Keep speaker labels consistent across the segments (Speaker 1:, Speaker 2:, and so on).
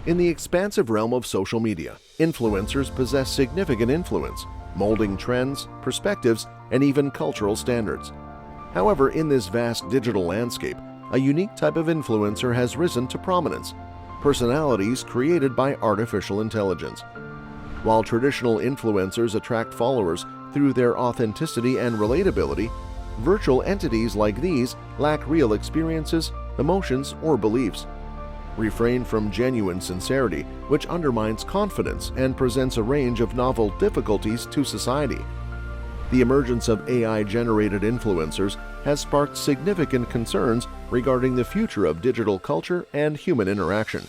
Speaker 1: In the expansive realm of social media, influencers possess significant influence, molding trends, perspectives, and even cultural standards. However, in this vast digital landscape, a unique type of influencer has risen to prominence: personalities created by artificial intelligence. While traditional influencers attract followers through their authenticity and relatability, virtual entities like these lack real experiences, emotions, or beliefs. Refrain from genuine sincerity, which undermines confidence and presents a range of novel difficulties to society. The emergence of AI-generated influencers has sparked significant concerns regarding the future of digital culture and human interaction.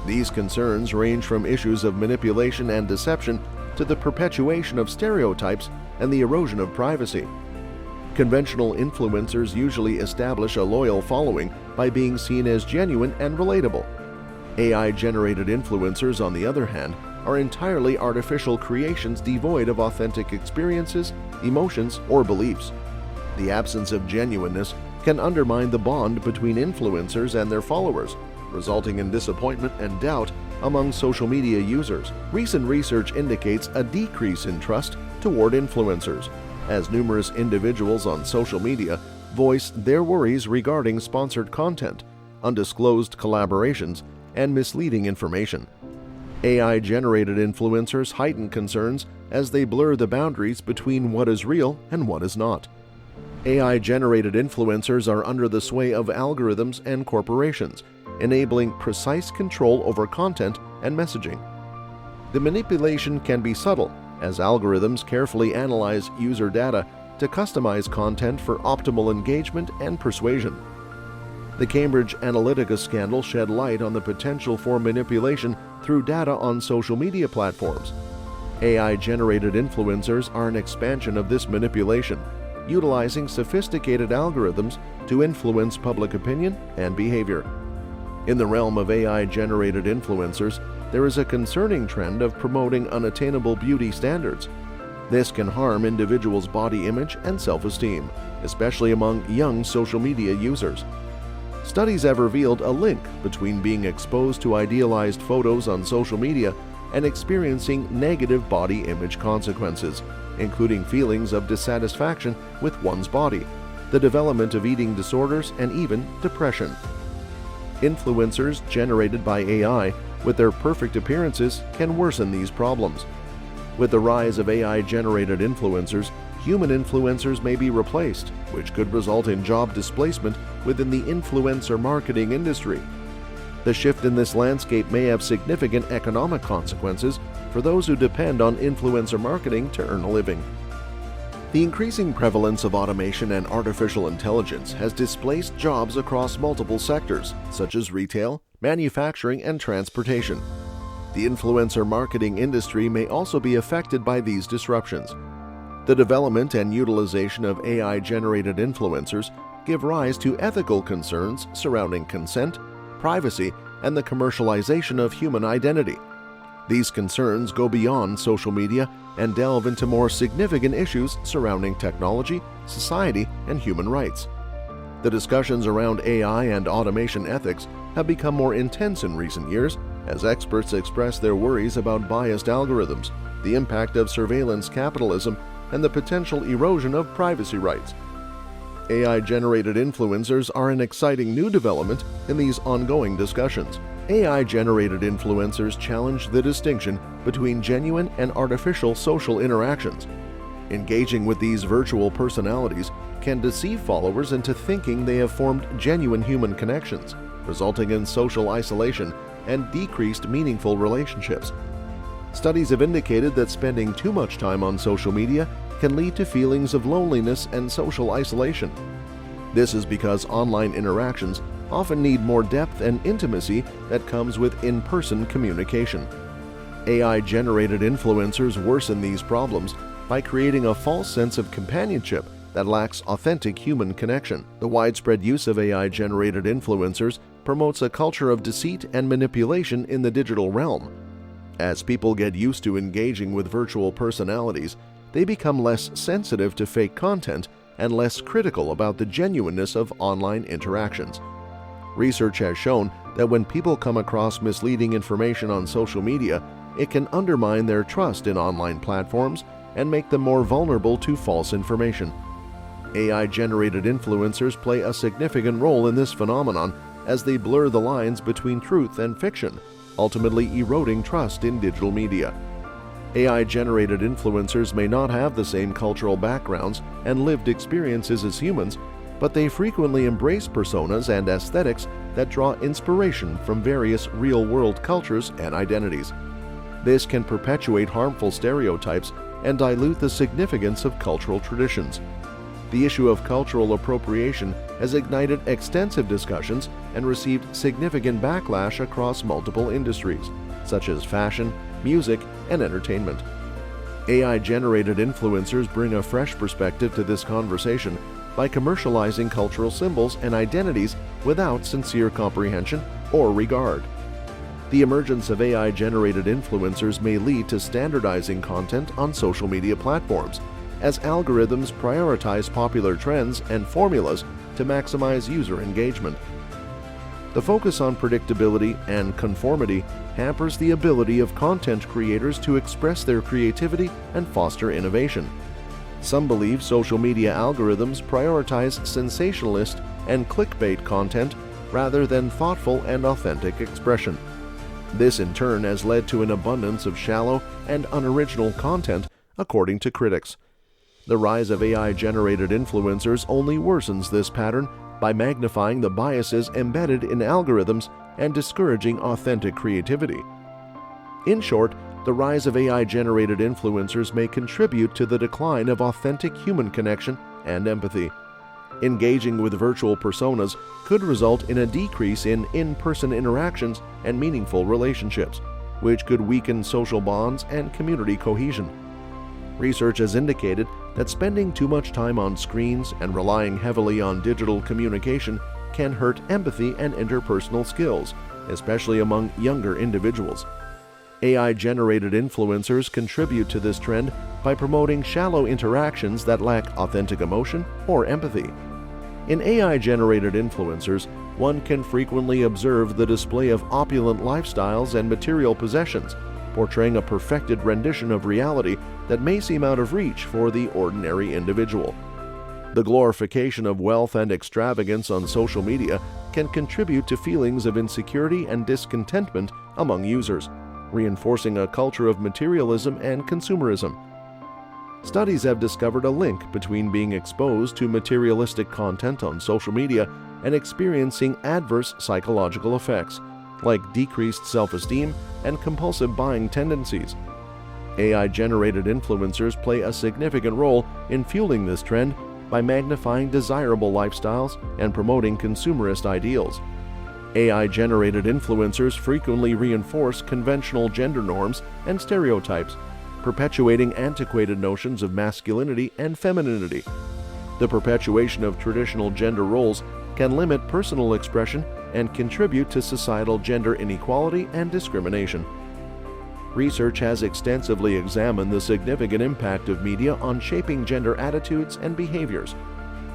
Speaker 1: These concerns range from issues of manipulation and deception to the perpetuation of stereotypes and the erosion of privacy. Conventional influencers usually establish a loyal following by being seen as genuine and relatable. AI-generated influencers, on the other hand, are entirely artificial creations devoid of authentic experiences, emotions, or beliefs. The absence of genuineness can undermine the bond between influencers and their followers, resulting in disappointment and doubt among social media users. Recent research indicates a decrease in trust toward influencers, as numerous individuals on social media voice their worries regarding sponsored content, undisclosed collaborations, and misleading information. AI-generated influencers heighten concerns as they blur the boundaries between what is real and what is not. AI-generated influencers are under the sway of algorithms and corporations, enabling precise control over content and messaging. The manipulation can be subtle, as algorithms carefully analyze user data to customize content for optimal engagement and persuasion. The Cambridge Analytica scandal shed light on the potential for manipulation through data on social media platforms. AI-generated influencers are an expansion of this manipulation, utilizing sophisticated algorithms to influence public opinion and behavior. In the realm of AI-generated influencers, there is a concerning trend of promoting unattainable beauty standards. This can harm individuals' body image and self-esteem, especially among young social media users. Studies have revealed a link between being exposed to idealized photos on social media and experiencing negative body image consequences, including feelings of dissatisfaction with one's body, the development of eating disorders, and even depression. Influencers generated by AI with their perfect appearances can worsen these problems. With the rise of AI-generated influencers, human influencers may be replaced, which could result in job displacement within the influencer marketing industry. The shift in this landscape may have significant economic consequences for those who depend on influencer marketing to earn a living. The increasing prevalence of automation and artificial intelligence has displaced jobs across multiple sectors, such as retail, manufacturing, and transportation. The influencer marketing industry may also be affected by these disruptions. The development and utilization of AI-generated influencers give rise to ethical concerns surrounding consent, privacy, and the commercialization of human identity. These concerns go beyond social media and delve into more significant issues surrounding technology, society, and human rights. The discussions around AI and automation ethics have become more intense in recent years as experts express their worries about biased algorithms, the impact of surveillance capitalism, and the potential erosion of privacy rights. AI-generated influencers are an exciting new development in these ongoing discussions. AI-generated influencers challenge the distinction between genuine and artificial social interactions. Engaging with these virtual personalities can deceive followers into thinking they have formed genuine human connections, resulting in social isolation and decreased meaningful relationships. Studies have indicated that spending too much time on social media can lead to feelings of loneliness and social isolation. This is because online interactions often need more depth and intimacy that comes with in-person communication. AI-generated influencers worsen these problems by creating a false sense of companionship that lacks authentic human connection. The widespread use of AI-generated influencers promotes a culture of deceit and manipulation in the digital realm. As people get used to engaging with virtual personalities, they become less sensitive to fake content and less critical about the genuineness of online interactions. Research has shown that when people come across misleading information on social media, it can undermine their trust in online platforms and make them more vulnerable to false information. AI-generated influencers play a significant role in this phenomenon as they blur the lines between truth and fiction, ultimately eroding trust in digital media. AI-generated influencers may not have the same cultural backgrounds and lived experiences as humans, but they frequently embrace personas and aesthetics that draw inspiration from various real-world cultures and identities. This can perpetuate harmful stereotypes and dilute the significance of cultural traditions. The issue of cultural appropriation has ignited extensive discussions and received significant backlash across multiple industries, such as fashion, music, and entertainment. AI-generated influencers bring a fresh perspective to this conversation by commercializing cultural symbols and identities without sincere comprehension or regard. The emergence of AI-generated influencers may lead to standardizing content on social media platforms, as algorithms prioritize popular trends and formulas to maximize user engagement. The focus on predictability and conformity hampers the ability of content creators to express their creativity and foster innovation. Some believe social media algorithms prioritize sensationalist and clickbait content rather than thoughtful and authentic expression. This in turn has led to an abundance of shallow and unoriginal content, according to critics. The rise of AI-generated influencers only worsens this pattern by magnifying the biases embedded in algorithms and discouraging authentic creativity. In short, the rise of AI-generated influencers may contribute to the decline of authentic human connection and empathy. Engaging with virtual personas could result in a decrease in in-person interactions and meaningful relationships, which could weaken social bonds and community cohesion. Research has indicated that spending too much time on screens and relying heavily on digital communication can hurt empathy and interpersonal skills, especially among younger individuals. AI-generated influencers contribute to this trend by promoting shallow interactions that lack authentic emotion or empathy. In AI-generated influencers, one can frequently observe the display of opulent lifestyles and material possessions, portraying a perfected rendition of reality that may seem out of reach for the ordinary individual. The glorification of wealth and extravagance on social media can contribute to feelings of insecurity and discontentment among users, reinforcing a culture of materialism and consumerism. Studies have discovered a link between being exposed to materialistic content on social media and experiencing adverse psychological effects, like decreased self-esteem and compulsive buying tendencies. AI-generated influencers play a significant role in fueling this trend by magnifying desirable lifestyles and promoting consumerist ideals. AI-generated influencers frequently reinforce conventional gender norms and stereotypes, perpetuating antiquated notions of masculinity and femininity. The perpetuation of traditional gender roles can limit personal expression and contribute to societal gender inequality and discrimination. Research has extensively examined the significant impact of media on shaping gender attitudes and behaviors.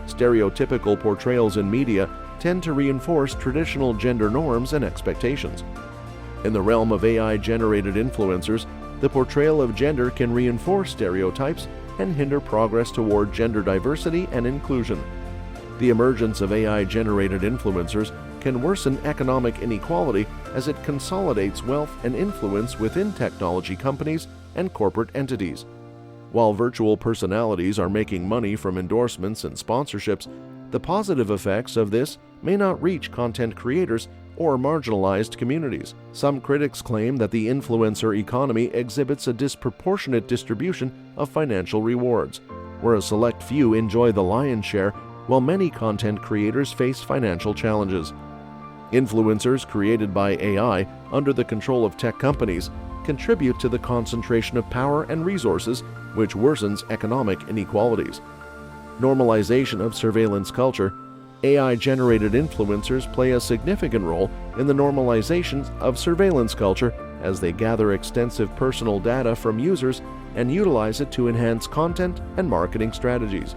Speaker 1: Stereotypical portrayals in media tend to reinforce traditional gender norms and expectations. In the realm of AI-generated influencers, the portrayal of gender can reinforce stereotypes and hinder progress toward gender diversity and inclusion. The emergence of AI-generated influencers can worsen economic inequality as it consolidates wealth and influence within technology companies and corporate entities. While virtual personalities are making money from endorsements and sponsorships, the positive effects of this may not reach content creators or marginalized communities. Some critics claim that the influencer economy exhibits a disproportionate distribution of financial rewards, where a select few enjoy the lion's share while many content creators face financial challenges. Influencers created by AI under the control of tech companies contribute to the concentration of power and resources, which worsens economic inequalities. Normalization of surveillance culture. AI-generated influencers play a significant role in the normalization of surveillance culture as they gather extensive personal data from users and utilize it to enhance content and marketing strategies.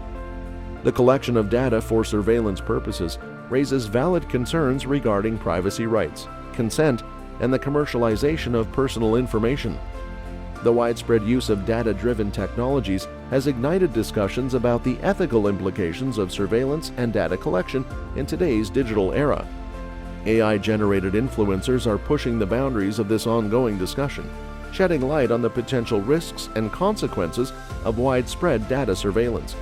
Speaker 1: The collection of data for surveillance purposes raises valid concerns regarding privacy rights, consent, and the commercialization of personal information. The widespread use of data-driven technologies has ignited discussions about the ethical implications of surveillance and data collection in today's digital era. AI-generated influencers are pushing the boundaries of this ongoing discussion, shedding light on the potential risks and consequences of widespread data surveillance.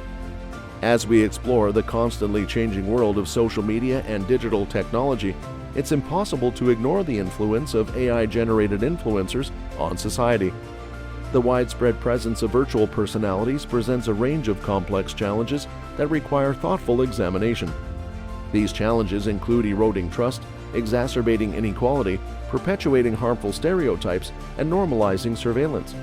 Speaker 1: As we explore the constantly changing world of social media and digital technology, it's impossible to ignore the influence of AI-generated influencers on society. The widespread presence of virtual personalities presents a range of complex challenges that require thoughtful examination. These challenges include eroding trust, exacerbating inequality, perpetuating harmful stereotypes, and normalizing surveillance.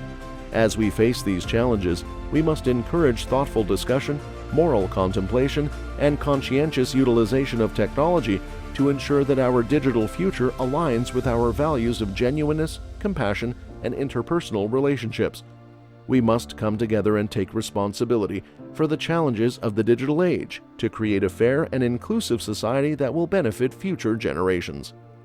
Speaker 1: As we face these challenges, we must encourage thoughtful discussion, moral contemplation, and conscientious utilization of technology to ensure that our digital future aligns with our values of genuineness, compassion, and interpersonal relationships. We must come together and take responsibility for the challenges of the digital age to create a fair and inclusive society that will benefit future generations.